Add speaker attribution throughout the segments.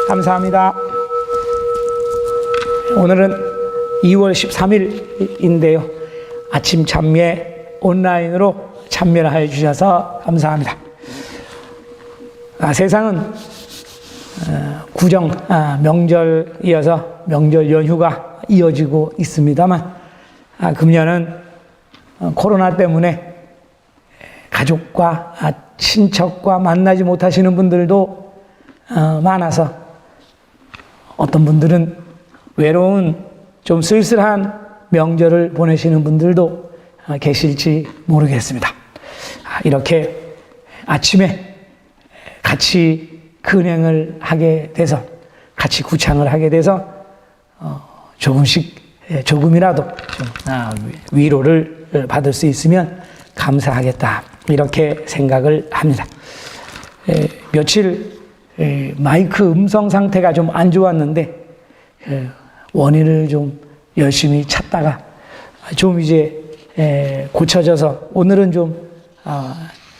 Speaker 1: 감사합니다. 오늘은 2월 13일인데요. 아침 참여 온라인으로 참여를 해 주셔서 감사합니다. 세상은 구정, 명절 이어서 명절 연휴가 이어지고 있습니다만 금년은 코로나 때문에 가족과 친척과 만나지 못하시는 분들도 많아서 어떤 분들은 외로운 좀 쓸쓸한 명절을 보내시는 분들도 계실지 모르겠습니다. 이렇게 아침에 같이 근행을 하게 돼서 같이 구창을 하게 돼서 조금이라도 좀 위로를 받을 수 있으면 감사하겠다, 이렇게 생각을 합니다. 며칠 마이크 음성 상태가 좀 안 좋았는데 원인을 좀 열심히 찾다가 좀 이제 고쳐져서 오늘은 좀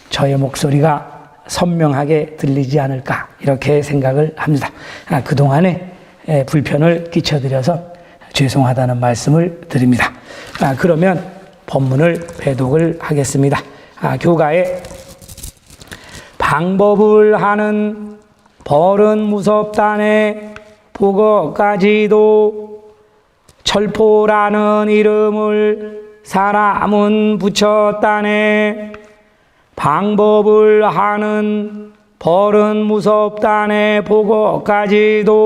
Speaker 1: 저의 목소리가 선명하게 들리지 않을까, 이렇게 생각을 합니다. 그동안에 불편을 끼쳐드려서 죄송하다는 말씀을 드립니다. 그러면 본문을 배독을 하겠습니다. 교가에 방법을 하는 벌은 무섭다네 보거까지도 철포라는 이름을 사람은 붙였다네. 방법을 하는 벌은 무섭다네 보거까지도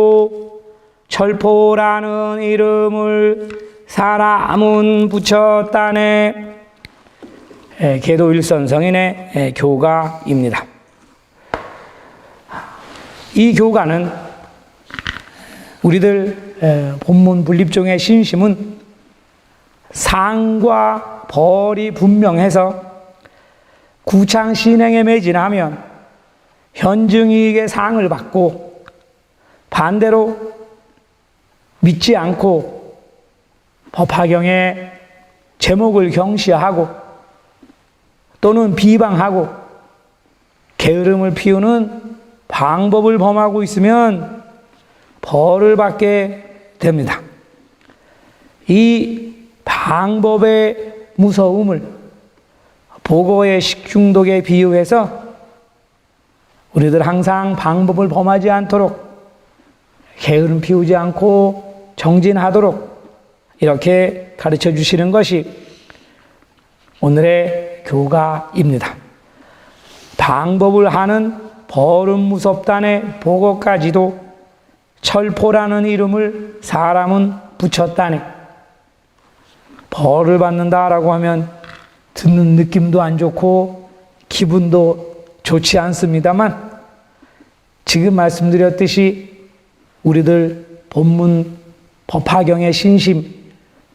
Speaker 1: 철포라는 이름을 사람은 붙였다네. 계도 일선성인의 교가입니다. 이 교가는 우리들 본문 분립종의 신심은 상과 벌이 분명해서 구창 신행에 매진하면 현증이익의 상을 받고, 반대로 믿지 않고 법화경의 제목을 경시하고 또는 비방하고 게으름을 피우는 방법을 범하고 있으면 벌을 받게 됩니다. 이 방법의 무서움을 보고의 식중독에 비유해서 우리들 항상 방법을 범하지 않도록, 게으름 피우지 않고 정진하도록 이렇게 가르쳐 주시는 것이 오늘의 교가입니다. 방법을 하는 벌은 무섭다네 보고까지도 철포라는 이름을 사람은 붙였다네. 벌을 받는다라고 하면 듣는 느낌도 안 좋고 기분도 좋지 않습니다만, 지금 말씀드렸듯이 우리들 본문 법화경의 신심,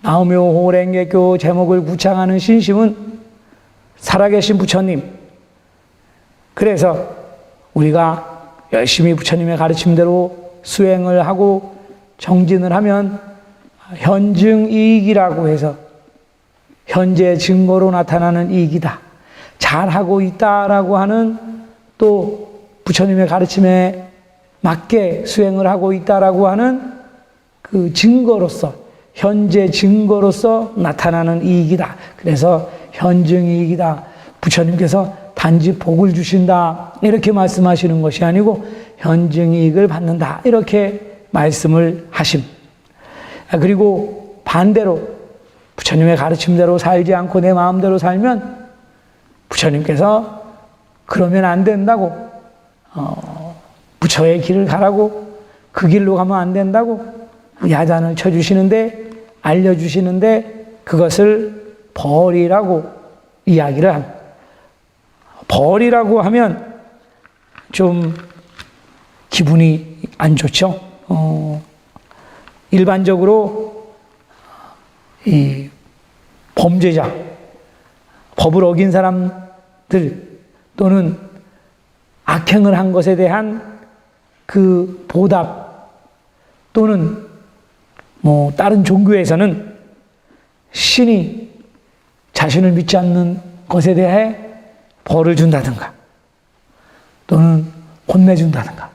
Speaker 1: 나우묘호랭개교 제목을 구창하는 신심은 살아계신 부처님, 그래서 우리가 열심히 부처님의 가르침대로 수행을 하고 정진을 하면 현증이익이라고 해서 현재 증거로 나타나는 이익이다, 잘하고 있다라고 하는, 또 부처님의 가르침에 맞게 수행을 하고 있다라고 하는 그 증거로서, 현재 증거로서 나타나는 이익이다. 그래서 현증이익이다. 부처님께서 단지 복을 주신다 이렇게 말씀하시는 것이 아니고 현증이익을 받는다 이렇게 말씀을 하심. 그리고 반대로 부처님의 가르침대로 살지 않고 내 마음대로 살면 부처님께서 그러면 안 된다고, 부처의 길을 가라고, 그 길로 가면 안 된다고 야단을 쳐주시는데, 알려주시는데 그것을 벌이라고 이야기를 합니다. 벌이라고 하면 좀 기분이 안 좋죠. 일반적으로 이 범죄자, 법을 어긴 사람들 또는 악행을 한 것에 대한 그 보답, 또는 다른 종교에서는 신이 자신을 믿지 않는 것에 대해 벌을 준다든가 또는 혼내준다든가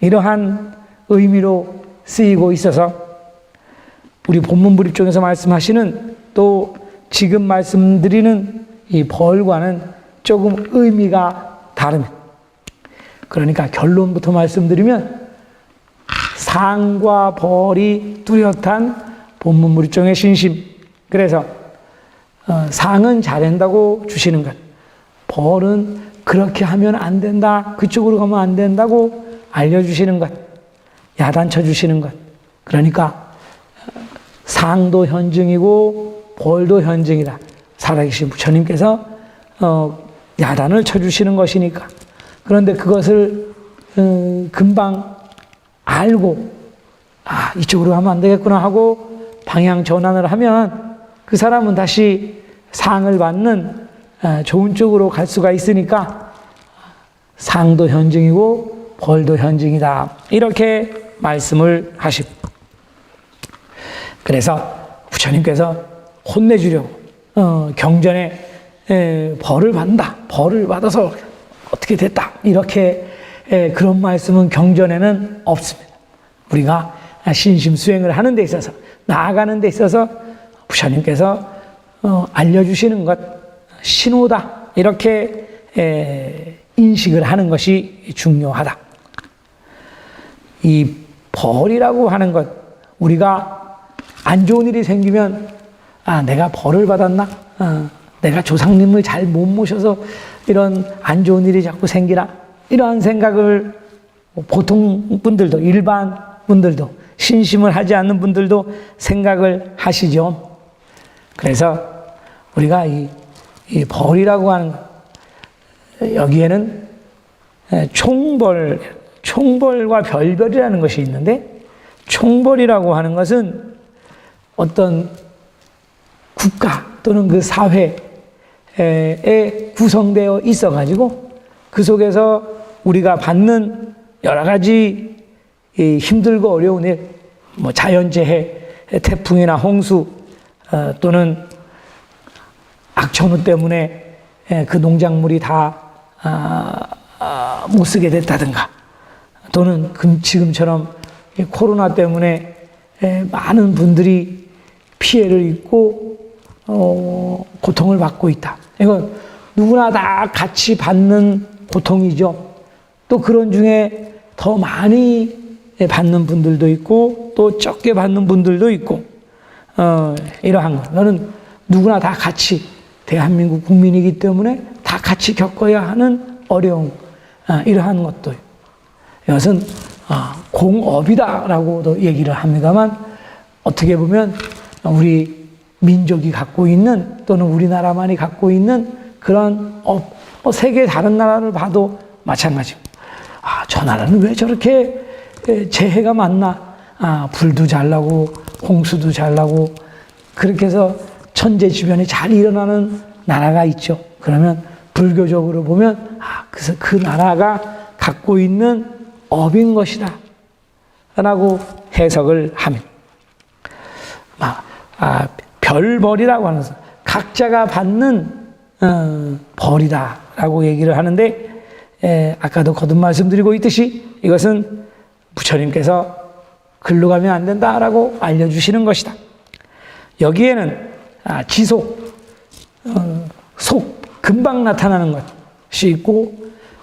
Speaker 1: 이러한 의미로 쓰이고 있어서 우리 본문 불입 중에서 말씀하시는 또 지금 말씀드리는 이 벌과는 조금 의미가 다릅니다. 그러니까 결론부터 말씀드리면 상과 벌이 뚜렷한 본문 불입종의 신심. 그래서 상은 잘한다고 주시는 것, 벌은 그렇게 하면 안 된다, 그쪽으로 가면 안 된다고 알려주시는 것, 야단쳐 주시는 것. 그러니까 상도 현증이고 벌도 현증이다. 살아계신 부처님께서 야단을 쳐주시는 것이니까. 그런데 그것을 금방 알고 이쪽으로 가면 안 되겠구나 하고 방향 전환을 하면 그 사람은 다시 상을 받는 좋은 쪽으로 갈 수가 있으니까 상도 현증이고 벌도 현증이다. 이렇게 말씀을 하십니다. 그래서 부처님께서 혼내주려고 경전에 벌을 받는다, 벌을 받아서 어떻게 됐다, 이렇게 그런 말씀은 경전에는 없습니다. 우리가 신심 수행을 하는 데 있어서, 나아가는 데 있어서 부처님께서 알려주시는 것, 신호다, 이렇게 인식을 하는 것이 중요하다. 이 벌이라고 하는 것, 우리가 안 좋은 일이 생기면 내가 벌을 받았나? 내가 조상님을 잘 못 모셔서 이런 안 좋은 일이 자꾸 생기나? 이러한 생각을 보통 분들도, 일반 분들도, 신심을 하지 않는 분들도 생각을 하시죠. 그래서 우리가 이 벌이라고 하는 것, 여기에는 총벌과 별별이라는 것이 있는데, 총벌이라고 하는 것은 어떤 국가 또는 그 사회에 구성되어 있어가지고 그 속에서 우리가 받는 여러 가지 힘들고 어려운 일, 자연재해, 태풍이나 홍수, 또는 악천후 때문에 그 농작물이 다 못 쓰게 됐다든가, 또는 지금처럼 코로나 때문에 많은 분들이 피해를 입고 고통을 받고 있다. 이건 누구나 다 같이 받는 고통이죠. 또 그런 중에 더 많이 받는 분들도 있고 또 적게 받는 분들도 있고, 이러한 것, 너는 누구나 다 같이 대한민국 국민이기 때문에 다 같이 겪어야 하는 어려움, 이러한 것도, 이것은 공업이다라고도 얘기를 합니다만, 어떻게 보면 우리 민족이 갖고 있는, 또는 우리나라만이 갖고 있는 그런 세계 다른 나라를 봐도 마찬가지입니다. 저 나라는 왜 저렇게 재해가 많나? 불도 잘 나고 홍수도 잘 나고, 그렇게 해서 천재지변이 잘 일어나는 나라가 있죠. 그러면 불교적으로 보면 그래서 그 나라가 갖고 있는 업인 것이다 라고 해석을 합니다. 별벌이라고 하는 것은 각자가 받는 벌이다 라고 얘기를 하는데, 아까도 거듭 말씀드리고 있듯이 이것은 부처님께서 글로 가면 안 된다라고 알려주시는 것이다. 여기에는 지속, 속, 금방 나타나는 것이 있고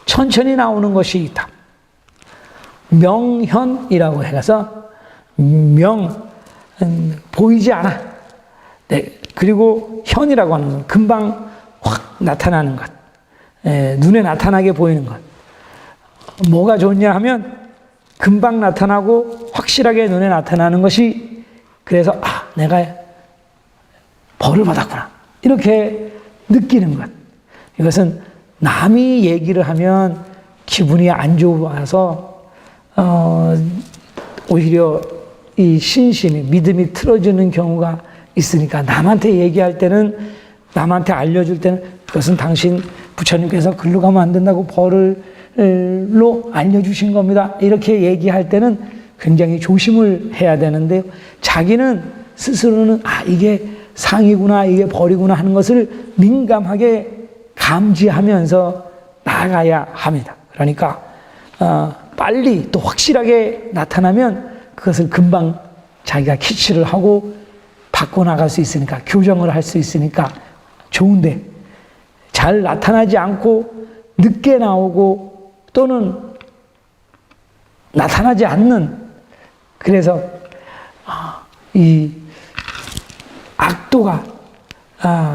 Speaker 1: 천천히 나오는 것이 있다. 명현이라고 해서 보이지 않아. 그리고 현이라고 하는 건 금방 확 나타나는 것, 눈에 나타나게 보이는 것. 뭐가 좋냐 하면 금방 나타나고 확실하게 눈에 나타나는 것이, 그래서 내가 벌을 받았구나 이렇게 느끼는 것. 이것은 남이 얘기를 하면 기분이 안 좋아서 오히려 이 신심이, 믿음이 틀어지는 경우가 있으니까, 남한테 얘기할 때는, 남한테 알려줄 때는 그것은 당신 부처님께서 글로 가면 안 된다고 벌을로 알려주신 겁니다, 이렇게 얘기할 때는 굉장히 조심을 해야 되는데요. 자기는 스스로는 이게 상이구나, 이게 벌이구나 하는 것을 민감하게 감지하면서 나아가야 합니다. 그러니까 빨리 또 확실하게 나타나면 그것을 금방 자기가 캐치를 하고 바꿔나갈 수 있으니까, 교정을 할 수 있으니까 좋은데, 잘 나타나지 않고 늦게 나오고 또는 나타나지 않는, 그래서 이 악도가,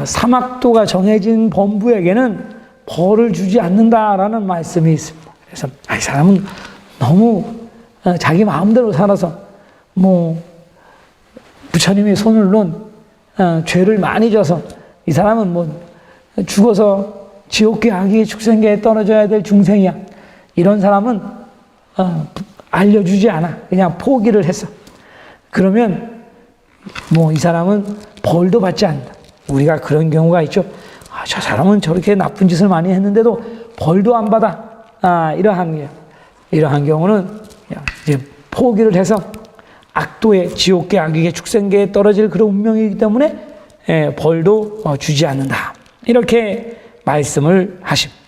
Speaker 1: 삼악도가 정해진 범부에게는 벌을 주지 않는다라는 말씀이 있습니다. 그래서 이 사람은 너무 자기 마음대로 살아서 부처님이 손을 놓은 죄를 많이 져서 이 사람은 죽어서 지옥계 악의 축생계에 떨어져야 될 중생이야. 이런 사람은 알려주지 않아. 그냥 포기를 했어. 그러면 이 사람은 벌도 받지 않는다. 우리가 그런 경우가 있죠. 저 사람은 저렇게 나쁜 짓을 많이 했는데도 벌도 안 받아. 이러한 경우는 이제 포기를 해서 악도의 지옥계 악의 축생계에 떨어질 그런 운명이기 때문에 벌도 주지 않는다. 이렇게 말씀을 하십니다.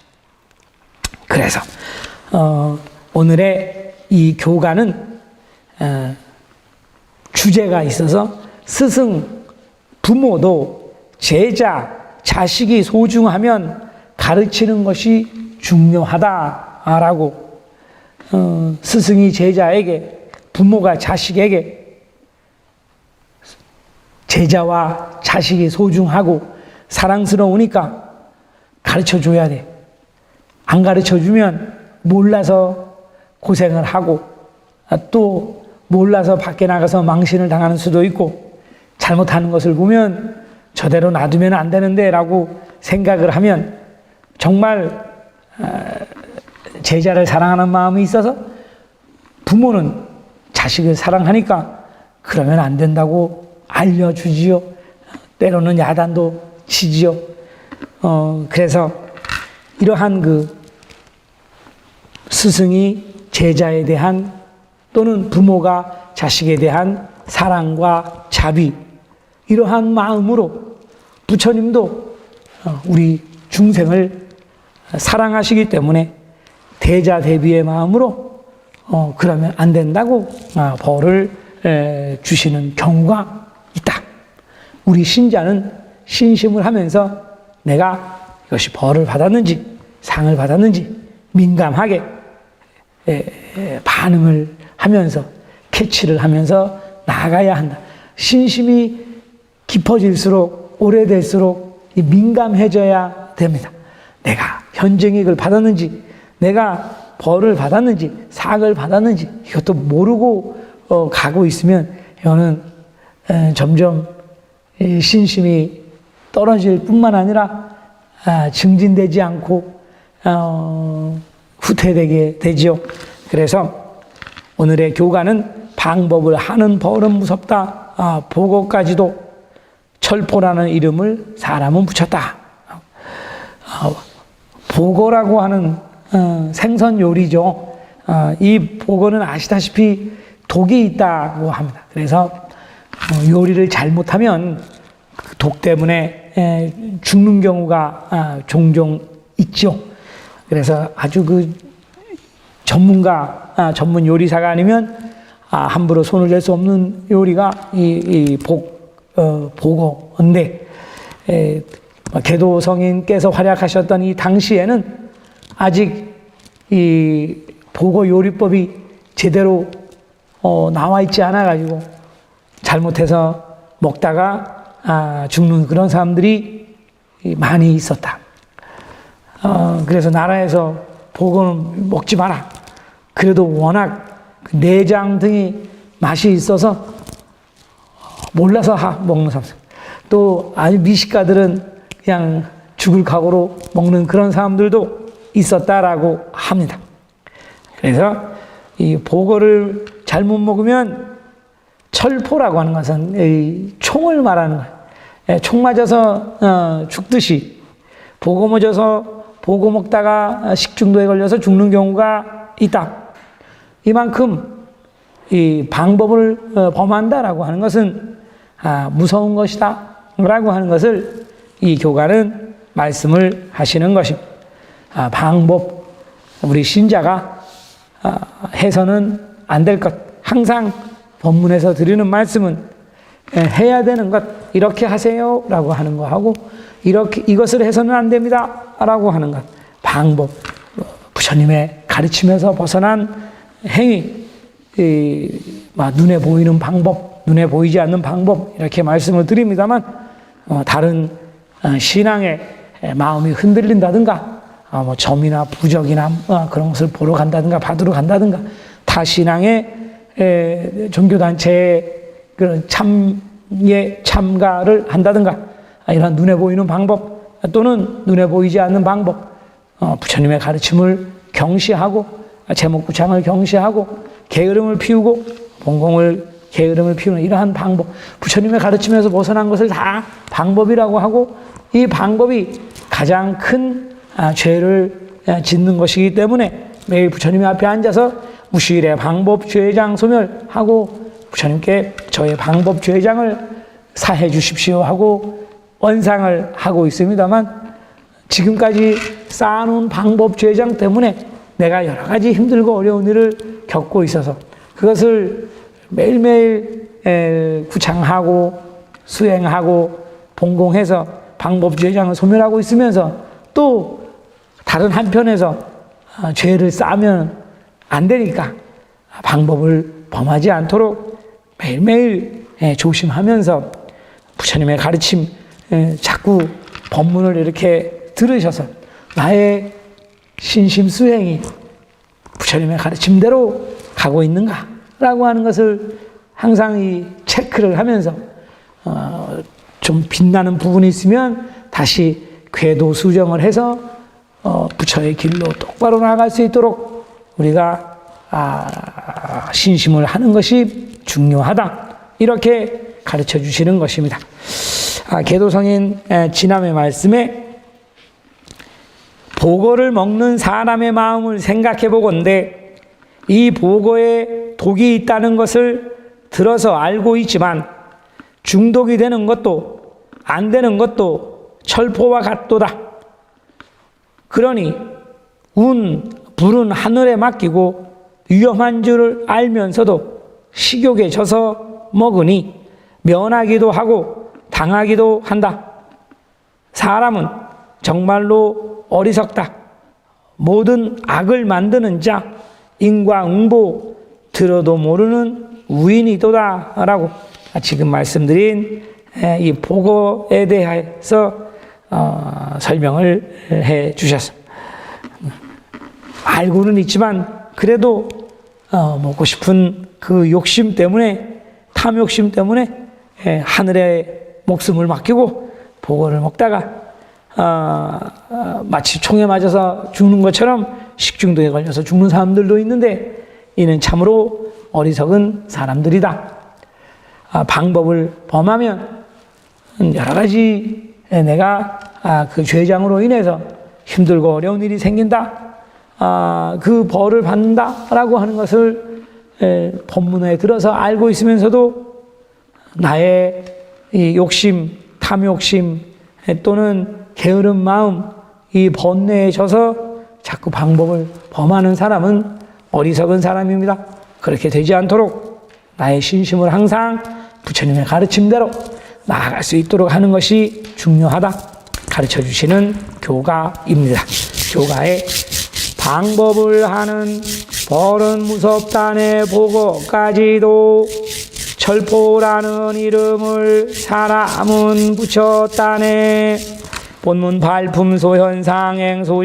Speaker 1: 그래서 오늘의 이 교가는 주제가 있어서 스승, 부모도 제자, 자식이 소중하면 가르치는 것이 중요하다라고, 스승이 제자에게, 부모가 자식에게 제자와 자식이 소중하고 사랑스러우니까 가르쳐줘야 돼. 안 가르쳐주면 몰라서 고생을 하고 또 몰라서 밖에 나가서 망신을 당하는 수도 있고, 잘못하는 것을 보면 저대로 놔두면 안 되는데 라고 생각을 하면 정말 제자를 사랑하는 마음이 있어서 부모는 자식을 사랑하니까 그러면 안 된다고 알려주지요. 때로는 야단도 치지요. 그래서 이러한 스승이 제자에 대한 또는 부모가 자식에 대한 사랑과 자비, 이러한 마음으로 부처님도 우리 중생을 사랑하시기 때문에 대자대비의 마음으로 그러면 안 된다고 벌을 주시는 경우가 있다. 우리 신자는 신심을 하면서 내가 이것이 벌을 받았는지 상을 받았는지 민감하게 반응을 하면서 캐치를 하면서 나아가야 한다. 신심이 깊어질수록 오래될수록 민감해져야 됩니다. 내가 현증익을 받았는지, 내가 벌을 받았는지, 상을 받았는지 이것도 모르고 가고 있으면 이거는 점점 신심이 떨어질 뿐만 아니라 증진되지 않고 후퇴되게 되지요. 그래서 오늘의 교가는 방법을 하는 벌은 무섭다. 보고까지도 철포라는 이름을 사람은 붙였다. 보고라고 하는 생선 요리죠. 이 보고는 아시다시피 독이 있다고 합니다. 그래서 요리를 잘못하면 그 독 때문에 죽는 경우가 종종 있죠. 그래서 아주 전문 요리사가 아니면 함부로 손을 댈 수 없는 요리가 보고인데, 개도성인께서 활약하셨던 이 당시에는 아직 이 보고 요리법이 제대로 나와 있지 않아가지고 잘못해서 먹다가 죽는 그런 사람들이 많이 있었다. 그래서 나라에서 보고는 먹지 마라. 그래도 워낙 내장 등이 맛이 있어서 몰라서 먹는 사람, 또 아주 미식가들은 그냥 죽을 각오로 먹는 그런 사람들도 있었다라고 합니다. 그래서 이 보고를 잘못 먹으면 철포라고 하는 것은 이 총을 말하는 거예요. 총 맞아서 죽듯이 보고 먹다가 식중독에 걸려서 죽는 경우가 있다. 이만큼 이 방법을 범한다라고 하는 것은 무서운 것이다 라고 하는 것을 이 교가는 말씀을 하시는 것입니다. 방법, 우리 신자가 해서는 안 될 것. 항상 법문에서 드리는 말씀은 해야 되는 것 이렇게 하세요라고 하는 거 하고 이렇게 이것을 해서는 안 됩니다라고 하는 것. 방법. 부처님의 가르치면서 벗어난 행위, 눈에 보이는 방법, 눈에 보이지 않는 방법 이렇게 말씀을 드립니다만 다른 신앙의 마음이 흔들린다든가 점이나 부적이나 그런 것을 보러 간다든가 받으러 간다든가 타 신앙의 종교단체에 그런 참가를 한다든가 이런 눈에 보이는 방법 또는 눈에 보이지 않는 방법 부처님의 가르침을 경시하고 제목구창을 경시하고 게으름을 피우고 본공을 게으름을 피우는 이러한 방법 부처님의 가르침에서 벗어난 것을 다 방법이라고 하고 이 방법이 가장 큰 죄를 짓는 것이기 때문에 매일 부처님 앞에 앉아서 무실의 방법 죄장 소멸하고 부처님께 저의 방법 죄장을 사해 주십시오 하고 원상을 하고 있습니다만 지금까지 쌓아놓은 방법 죄장 때문에 내가 여러 가지 힘들고 어려운 일을 겪고 있어서 그것을 매일매일 구창하고 수행하고 본공해서 방법 죄장을 소멸하고 있으면서 또 다른 한편에서 죄를 쌓으면 안 되니까 방법을 범하지 않도록 매일매일 조심하면서 부처님의 가르침 자꾸 법문을 이렇게 들으셔서 나의 신심 수행이 부처님의 가르침대로 가고 있는가라고 하는 것을 항상 이 체크를 하면서 좀 빛나는 부분이 있으면 다시 궤도 수정을 해서 부처의 길로 똑바로 나아갈 수 있도록 우리가 신심을 하는 것이 중요하다 이렇게 가르쳐 주시는 것입니다. 계도성인 지남의 말씀에 보거를 먹는 사람의 마음을 생각해 보건대 이 보거에 독이 있다는 것을 들어서 알고 있지만 중독이 되는 것도 안 되는 것도 철포와 같도다. 그러니 불은 하늘에 맡기고 위험한 줄을 알면서도 식욕에 져서 먹으니 면하기도 하고 당하기도 한다. 사람은 정말로 어리석다. 모든 악을 만드는 자 인과응보 들어도 모르는 우인이도다 라고 지금 말씀드린 이 보고에 대해서 설명을 해 주셨습니다. 알고는 있지만 그래도 먹고 싶은 그 욕심 때문에 탐욕심 때문에 하늘에 목숨을 맡기고 보고를 먹다가 마치 총에 맞아서 죽는 것처럼 식중독에 걸려서 죽는 사람들도 있는데 이는 참으로 어리석은 사람들이다. 방법을 범하면 여러 가지 내가 그 죄장으로 인해서 힘들고 어려운 일이 생긴다. 그 벌을 받는다라고 하는 것을 법문에 들어서 알고 있으면서도 나의 이 욕심, 탐욕심 또는 게으른 마음, 이 번뇌에 져서 자꾸 방법을 범하는 사람은 어리석은 사람입니다. 그렇게 되지 않도록 나의 신심을 항상 부처님의 가르침대로 나아갈 수 있도록 하는 것이 중요하다. 가르쳐 주시는 교가입니다. 교가의 방법을 하는 벌은 무섭다네 보고까지도 철포라는 이름을 사람은 붙였다네 본문 발품 소현상행 소연